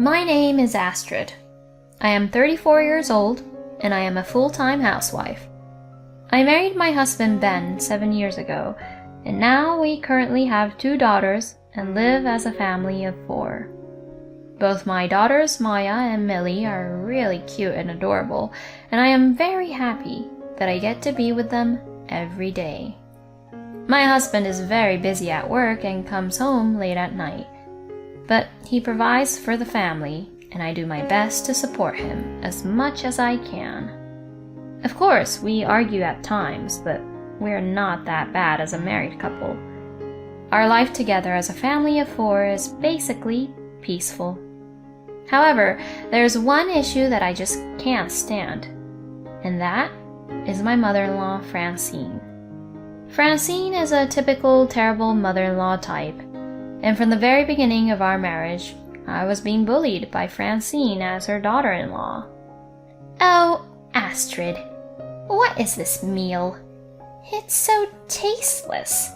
My name is Astrid. I am 34 years old, and I am a full-time housewife. I married my husband Ben 7 years ago, and now we currently have 2 daughters and live as a family of 4. Both my daughters, Maya and Millie, are really cute and adorable, and I am very happy that I get to be with them every day. My husband is very busy at work and comes home late at night, but he provides for the family, and I do my best to support him as much as I can. Of course, we argue at times, but we're not that bad as a married couple. Our life together as a family of 4 is basically peaceful. However, there's one issue that I just can't stand, and that is my mother-in-law, Francine. Francine is a typical terrible mother-in-law type, and from the very beginning of our marriage, I was being bullied by Francine as her daughter-in-law. Oh, Astrid, what is this meal? It's so tasteless.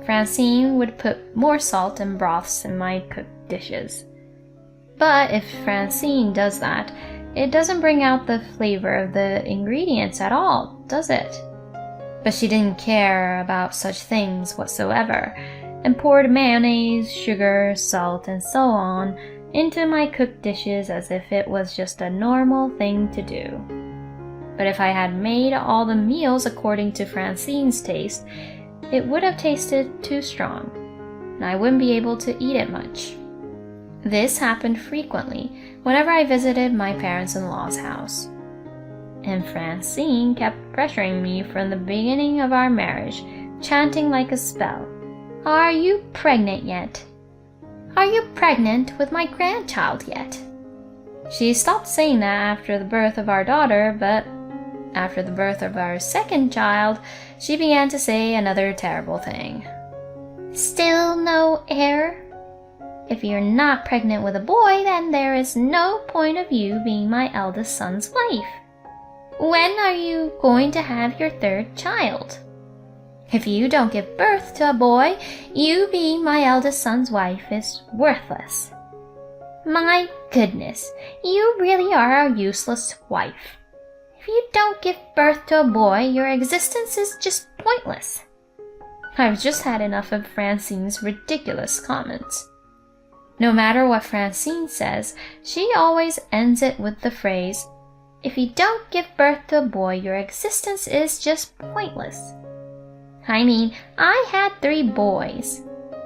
Francine would put more salt and broths in my cooked dishes. But if Francine does that, it doesn't bring out the flavor of the ingredients at all, does it? But she didn't care about such things whatsoever, and poured mayonnaise, sugar, salt, and so on into my cooked dishes as if it was just a normal thing to do. But if I had made all the meals according to Francine's taste, it would have tasted too strong, and I wouldn't be able to eat it much. This happened frequently whenever I visited my parents-in-law's house. And Francine kept pressuring me from the beginning of our marriage, chanting like a spell, "Are you pregnant yet? Are you pregnant with my grandchild yet?" She stopped saying that after the birth of our daughter, but after the birth of our second child, she began to say another terrible thing. "Still no heir? If you're not pregnant with a boy, then there is no point of you being my eldest son's wife. When are you going to have your 3rd child? If you don't give birth to a boy, you being my eldest son's wife is worthless. My goodness, you really are a useless wife. If you don't give birth to a boy, your existence is just pointless." I've just had enough of Francine's ridiculous comments. No matter what Francine says, she always ends it with the phrase, "If you don't give birth to a boy, your existence is just pointless." I mean, I had 3 boys.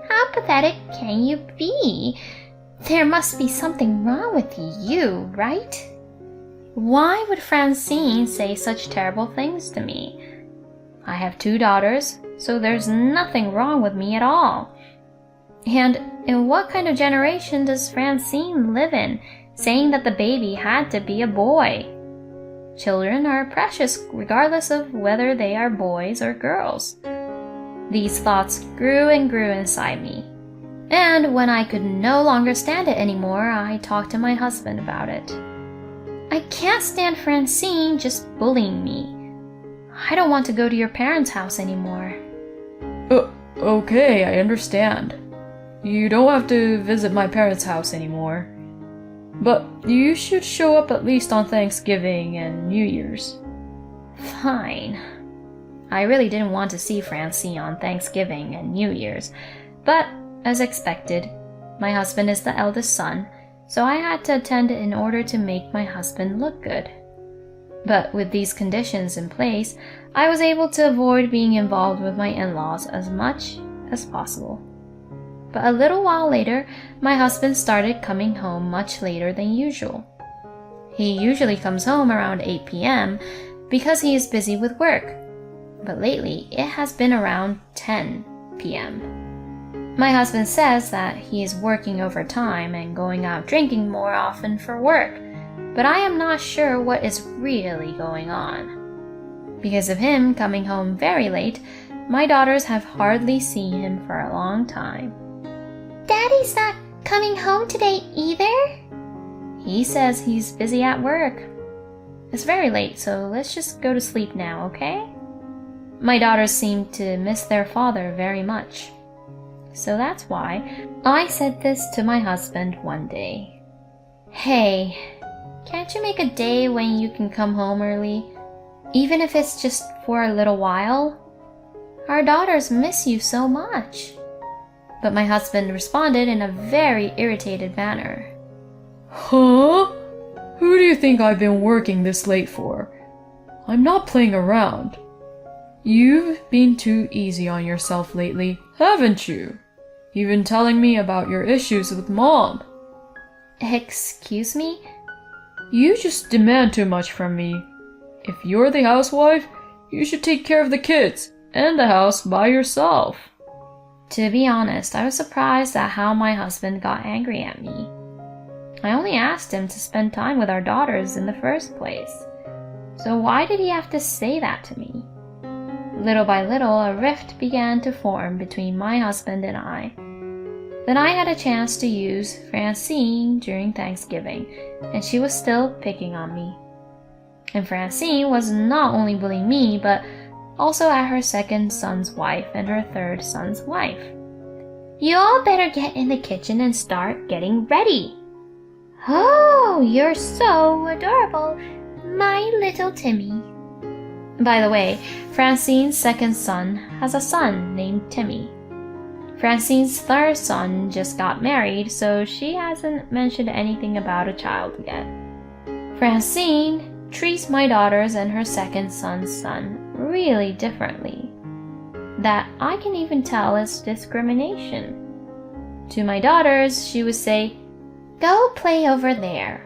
How pathetic can you be? There must be something wrong with you, right? Why would Francine say such terrible things to me? I have 2 daughters, so there's nothing wrong with me at all. And in what kind of generation does Francine live in, saying that the baby had to be a boy? Children are precious regardless of whether they are boys or girls. These thoughts grew and grew inside me. And when I could no longer stand it anymore, I talked to my husband about it. I can't stand Francine just bullying me. I don't want to go to your parents' house anymore. Okay, I understand. You don't have to visit my parents' house anymore. But you should show up at least on Thanksgiving and New Year's. Fine. I really didn't want to see Francine on Thanksgiving and New Year's, but as expected, my husband is the eldest son, so I had to attend in order to make my husband look good. But with these conditions in place, I was able to avoid being involved with my in-laws as much as possible. But a little while later, my husband started coming home much later than usual. He usually comes home around 8 p.m. because he is busy with work, but lately it has been around 10 p.m. My husband says that he is working overtime and going out drinking more often for work, but I am not sure what is really going on. Because of him coming home very late, my daughters have hardly seen him for a long time. Daddy's not coming home today either? He says he's busy at work. It's very late, so let's just go to sleep now, okay? My daughters seem to miss their father very much. So that's why I said this to my husband one day. Hey, can't you make a day when you can come home early? Even if it's just for a little while? Our daughters miss you so much. But my husband responded in a very irritated manner. Huh? Who do you think I've been working this late for? I'm not playing around. You've been too easy on yourself lately, haven't you? Even telling me about your issues with Mom. Excuse me? You just demand too much from me. If you're the housewife, you should take care of the kids and the house by yourself. To be honest, I was surprised at how my husband got angry at me. I only asked him to spend time with our daughters in the first place. So why did he have to say that to me? Little by little, a rift began to form between my husband and I. Then I had a chance to use Francine during Thanksgiving, and she was still picking on me. And Francine was not only bullying me, but also at her second son's wife and her third son's wife. You all better get in the kitchen and start getting ready. Oh, you're so adorable, my little Timmy. By the way, Francine's second son has a son named Timmy. Francine's third son just got married, so she hasn't mentioned anything about a child yet. Francine treats my daughters and her second son's son really differently. That I can even tell is discrimination. To my daughters, she would say, "Go play over there."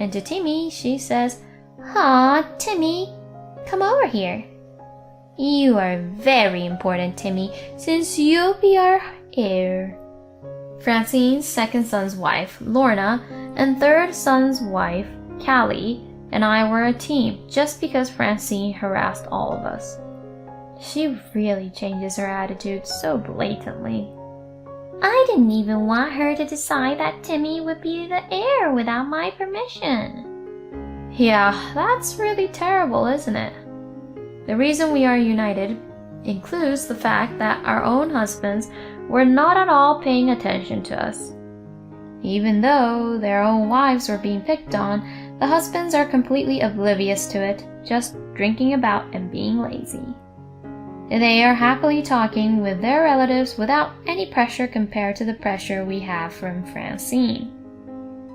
And to Timmy, she says, "Aw, Timmy, come over here. You are very important, Timmy, since you'll be our heir." Francine's second son's wife, Lorna, and third son's wife, Callie, and I were a team just because Francine harassed all of us. She really changes her attitude so blatantly. I didn't even want her to decide that Timmy would be the heir without my permission. Yeah, that's really terrible, isn't it? The reason we are united includes the fact that our own husbands were not at all paying attention to us. Even though their own wives were being picked on, the husbands are completely oblivious to it, just drinking about and being lazy. They are happily talking with their relatives without any pressure compared to the pressure we have from Francine.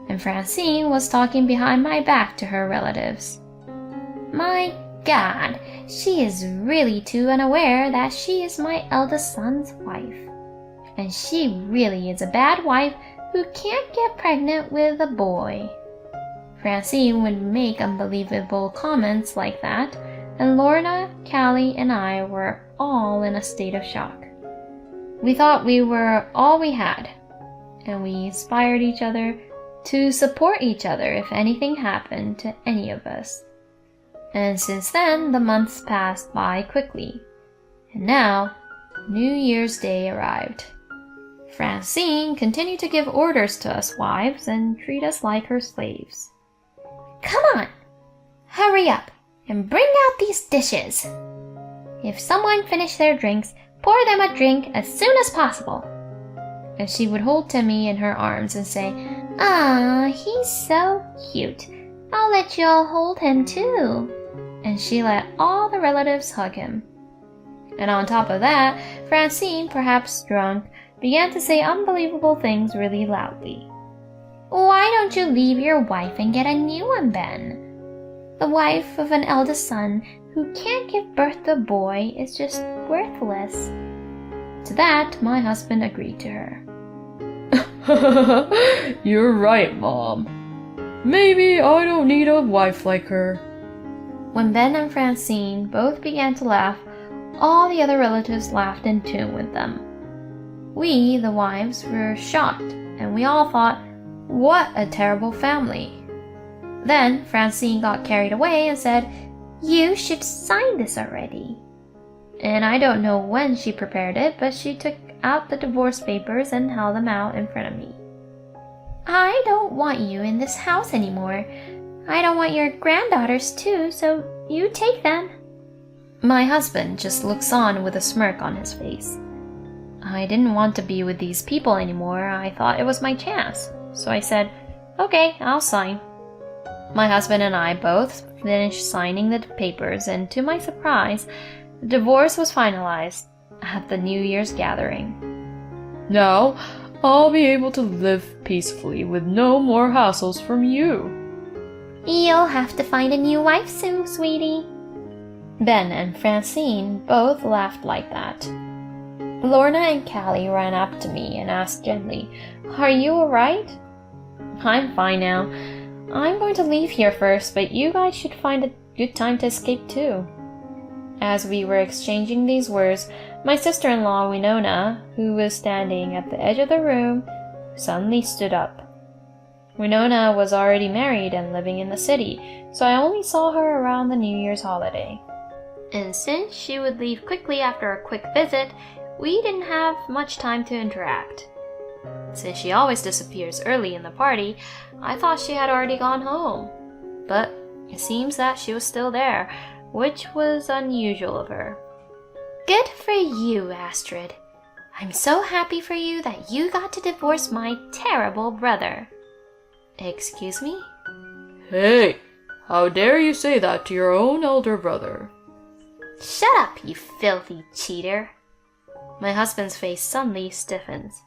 And Francine was talking behind my back to her relatives. My God, she is really too unaware that she is my eldest son's wife. And she really is a bad wife who can't get pregnant with a boy. Francine would make unbelievable comments like that, and Lorna, Callie, and I were all in a state of shock. We thought we were all we had, and we inspired each other to support each other if anything happened to any of us. And since then, the months passed by quickly, and now New Year's Day arrived. Francine continued to give orders to us wives and treat us like her slaves. Come on, hurry up and bring out these dishes. If someone finished their drinks, pour them a drink as soon as possible. And she would hold Timmy in her arms and say, "Ah, he's so cute. I'll let you all hold him too." And she let all the relatives hug him. And on top of that, Francine, perhaps drunk, began to say unbelievable things really loudly. "Why don't you leave your wife and get a new one, Ben? The wife of an eldest son who can't give birth to a boy is just worthless." To that, my husband agreed to her. You're right, Mom. Maybe I don't need a wife like her. When Ben and Francine both began to laugh, all the other relatives laughed in tune with them. We, the wives, were shocked, and we all thought, what a terrible family. Then Francine got carried away and said, "You should sign this already." And I don't know when she prepared it, but she took out the divorce papers and held them out in front of me. "I don't want you in this house anymore. I don't want your granddaughters too, so you take them." My husband just looks on with a smirk on his face. I didn't want to be with these people anymore. I thought it was my chance. So I said, Okay, I'll sign. My husband and I both finished signing the papers, and to my surprise, the divorce was finalized at the New Year's gathering. Now, I'll be able to live peacefully with no more hassles from you. You'll have to find a new wife soon, sweetie. Ben and Francine both laughed like that. Lorna and Callie ran up to me and asked gently, "Are you alright?" "I'm fine now. I'm going to leave here first, but you guys should find a good time to escape too." As we were exchanging these words, my sister-in-law Winona, who was standing at the edge of the room, suddenly stood up. Winona was already married and living in the city, so I only saw her around the New Year's holiday. And since she would leave quickly after a quick visit, we didn't have much time to interact. Since she always disappears early in the party, I thought she had already gone home. But it seems that she was still there, which was unusual of her. Good for you, Astrid. I'm so happy for you that you got to divorce my terrible brother. Excuse me? Hey, how dare you say that to your own elder brother? Shut up, you filthy cheater. My husband's face suddenly stiffens.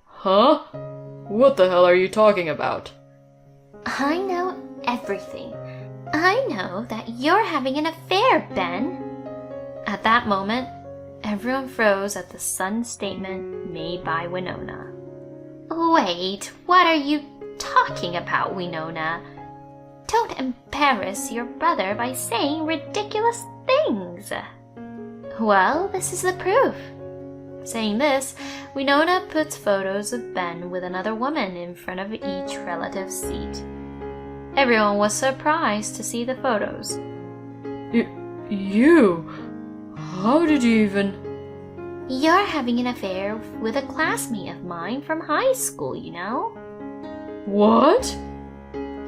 Huh? What the hell are you talking about? I know everything. I know that you're having an affair, Ben. At that moment, everyone froze at the sudden statement made by Winona. Wait, what are you talking about, Winona? Don't embarrass your brother by saying ridiculous things. Well, this is the proof. Saying this, Winona puts photos of Ben with another woman in front of each relative's seat. Everyone was surprised to see the photos. You? How did you even... You're having an affair with a classmate of mine from high school, you know? What?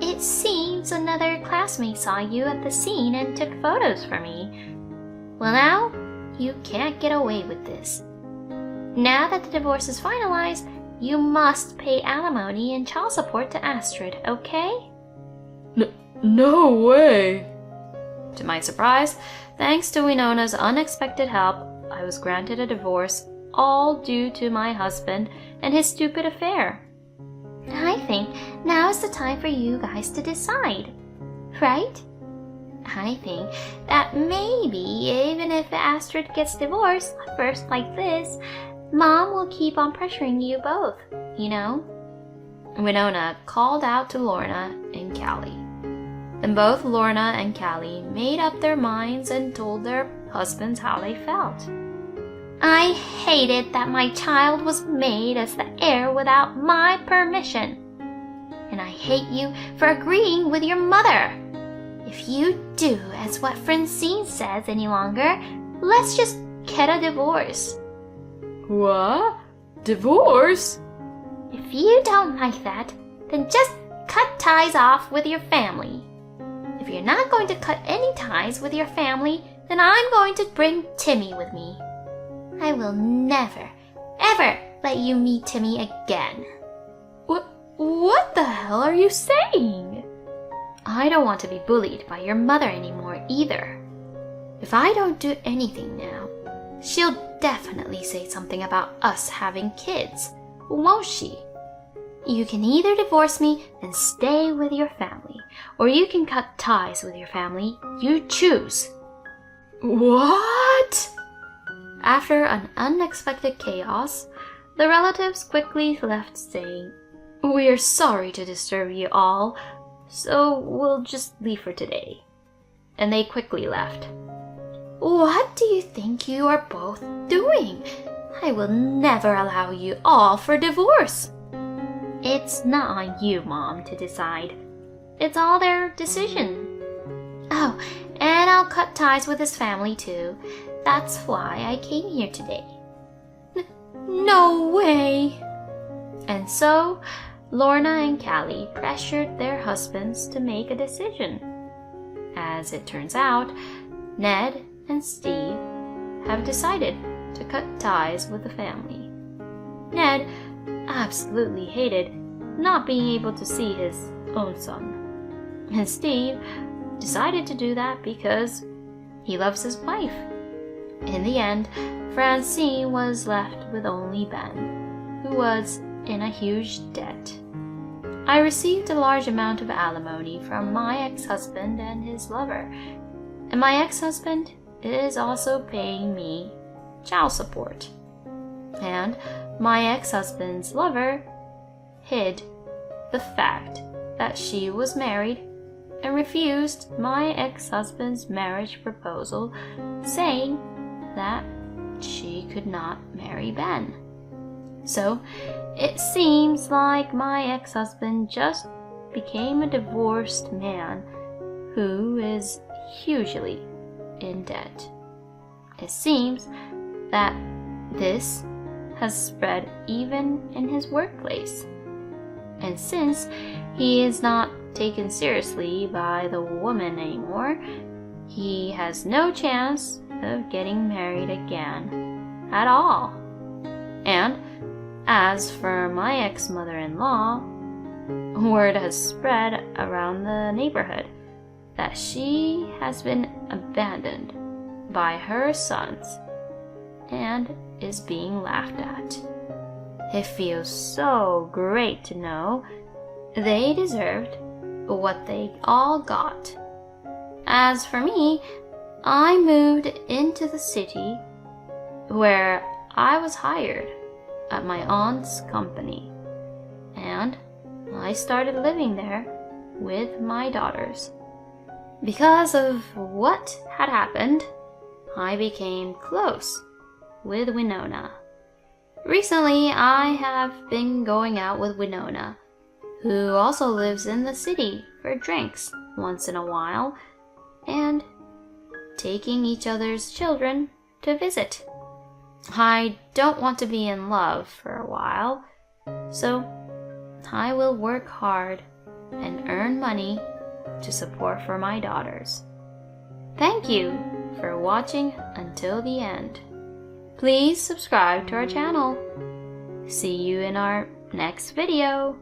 It seems another classmate saw you at the scene and took photos for me. Well, now, you can't get away with this. Now that the divorce is finalized, you must pay alimony and child support to Astrid, okay? No way! To my surprise, thanks to Winona's unexpected help, I was granted a divorce, all due to my husband and his stupid affair. I think now is the time for you guys to decide, right? I think that maybe even if Astrid gets divorced first like this, Mom will keep on pressuring you both, you know? Winona called out to Lorna and Callie. And both Lorna and Callie made up their minds and told their husbands how they felt. I hated that my child was made as the heir without my permission. And I hate you for agreeing with your mother. If you do as what Francine says any longer, let's just get a divorce. What? Divorce? If you don't like that, then just cut ties off with your family. If you're not going to cut any ties with your family, then I'm going to bring Timmy with me. I will never, ever let you meet Timmy again. What the hell are you saying? I don't want to be bullied by your mother anymore either. If I don't do anything now, she'll definitely say something about us having kids, won't she? You can either divorce me and stay with your family, or you can cut ties with your family. You choose. What? After an unexpected chaos, the relatives quickly left saying, "We're sorry to disturb you all, so we'll just leave for today." And they quickly left. What do you think you are both doing? I will never allow you all for divorce. It's not on you, Mom, to decide. It's all their decision. Oh, and I'll cut ties with his family too. That's why I came here today. No way! And so, Lorna and Callie pressured their husbands to make a decision. As it turns out, Ned and Steve have decided to cut ties with the family. Ned absolutely hated not being able to see his own son. And Steve decided to do that because he loves his wife. In the end, Francine was left with only Ben, who was in a huge debt. I received a large amount of alimony from my ex-husband and his lover, and my ex-husband is also paying me child support. And my ex-husband's lover hid the fact that she was married and refused my ex-husband's marriage proposal, saying that she could not marry Ben. So it seems like my ex-husband just became a divorced man who is hugely in debt. It seems that this has spread even in his workplace. And since he is not taken seriously by the woman anymore, he has no chance of getting married again at all. And as for my ex-mother-in-law, word has spread around the neighborhood that she has been abandoned by her sons and is being laughed at. It feels so great to know they deserved what they all got. As for me, I moved into the city where I was hired at my aunt's company, and I started living there with my daughters. Because of what had happened, I became close with Winona. Recently, I have been going out with Winona, who also lives in the city, for drinks once in a while, and taking each other's children to visit. I don't want to be in love for a while, so I will work hard and earn money to support for my daughters. Thank you for watching until the end. Please subscribe to our channel. See you in our next video.